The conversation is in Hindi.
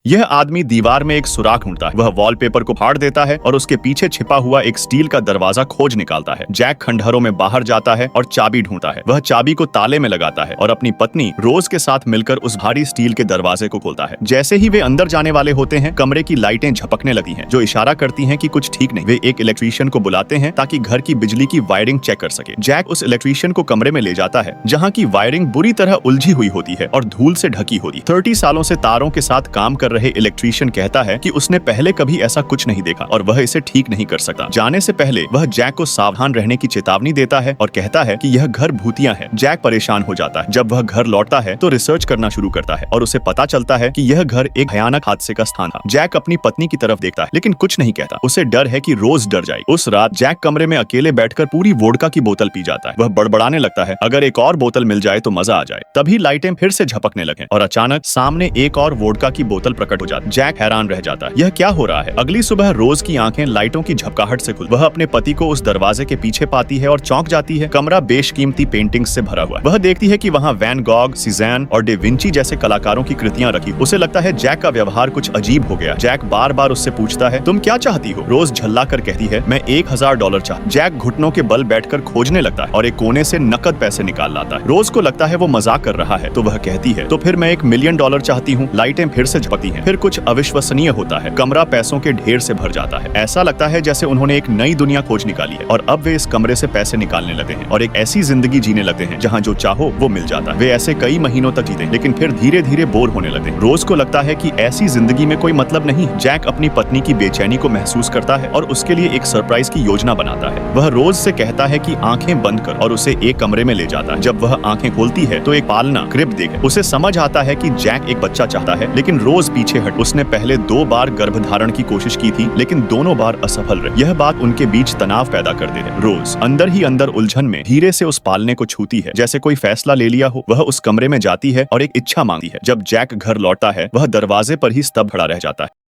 यह आदमी दीवार में एक सुराख ढूंढता है। वह वॉलपेपर को फाड़ देता है और उसके पीछे छिपा हुआ एक स्टील का दरवाजा खोज निकालता है। जैक खंडहरों में बाहर जाता है और चाबी ढूंढता है। वह चाबी को ताले में लगाता है और अपनी पत्नी रोज के साथ मिलकर उस भारी स्टील के दरवाजे को खोलता है। जैसे ही वे अंदर जाने वाले होते हैं, कमरे की लाइटें झपकने लगी हैं, जो इशारा करती हैं कि कुछ ठीक नहीं। वे एक इलेक्ट्रीशियन को बुलाते हैं ताकि घर की बिजली की वायरिंग चेक कर सके। जैक उस इलेक्ट्रीशियन को कमरे में ले जाता है जहाँ की वायरिंग बुरी तरह उलझी हुई होती है और धूल से ढकी होती। 30 सालों से तारों के साथ काम कर रहे इलेक्ट्रीशियन कहता है कि उसने पहले कभी ऐसा कुछ नहीं देखा और वह इसे ठीक नहीं कर सकता। जाने से पहले वह जैक को सावधान रहने की चेतावनी देता है और कहता है कि यह घर भूतिया है। जैक परेशान हो जाता है। जब वह घर लौटता है तो रिसर्च करना शुरू करता है और उसे पता चलता है कि यह घर एक भयानक हादसे का स्थान था। जैक अपनी पत्नी की तरफ देखता है लेकिन कुछ नहीं कहता। उसे डर है कि रोज डर जाए। उस रात जैक कमरे में अकेले बैठकर पूरी वोडका की बोतल पी जाता है। वह बड़बड़ाने लगता है, अगर एक और बोतल मिल जाए तो मजा आ जाए। तभी लाइटें फिर से झपकने लगे और अचानक सामने एक और वोडका की बोतल प्रकट हो जाती। जैक हैरान रह जाता है, यह क्या हो रहा है। अगली सुबह रोज की आंखें लाइटों की झपकाहट से खुल। वह अपने पति को उस दरवाजे के पीछे पाती है और चौंक जाती है। कमरा बेशकीमती पेंटिंग्स से भरा हुआ। वह देखती है कि वहाँ वैन गॉग, सीज़ैन और डे विंची जैसे कलाकारों की कृतियां रखी। उसे लगता है जैक का व्यवहार कुछ अजीब हो गया। जैक बार बार उससे पूछता है, तुम क्या चाहती हो। रोज झल्ला कर कहती है, मैं $1000 चाहती। जैक घुटनों के बल बैठकर खोजने लगता है और एक कोने से नकद पैसे निकाल लाता है। रोज को लगता है वो मजाक कर रहा है तो वह कहती है, तो फिर मैं $1 मिलियन चाहती हूँ। लाइटें फिर से झपकती हैं। फिर कुछ अविश्वसनीय होता है। कमरा पैसों के ढेर से भर जाता है। ऐसा लगता है जैसे उन्होंने एक नई दुनिया खोज निकाली है और अब वे इस कमरे से पैसे निकालने लगते हैं और एक ऐसी जिंदगी जीने लगते हैं जहाँ जो चाहो वो मिल जाता है। वे ऐसे कई महीनों तक जीते लेकिन फिर धीरे धीरे बोर होने लगते हैं। रोज को लगता है कि ऐसी जिंदगी में कोई मतलब नहीं। जैक अपनी पत्नी की बेचैनी को महसूस करता है और उसके लिए एक सरप्राइज की योजना बनाता है। वह रोज से कहता है कि आंखें बंद कर और उसे एक कमरे में ले जाता है। जब वह आंखें खोलती है तो एक पालना क्रिब देखे। उसे समझ आता है कि जैक एक बच्चा चाहता है लेकिन रोज पीछे हट। उसने पहले 2 बार गर्भधारण की कोशिश की थी लेकिन दोनों बार असफल रही। यह बात उनके बीच तनाव पैदा कर दे है। रोज अंदर ही अंदर उलझन में धीरे से उस पालने को छूती है जैसे कोई फैसला ले लिया हो। वह उस कमरे में जाती है और एक इच्छा मांगती है। जब जैक घर लौटता है वह दरवाजे पर ही स्तब्ध खड़ा रह जाता है।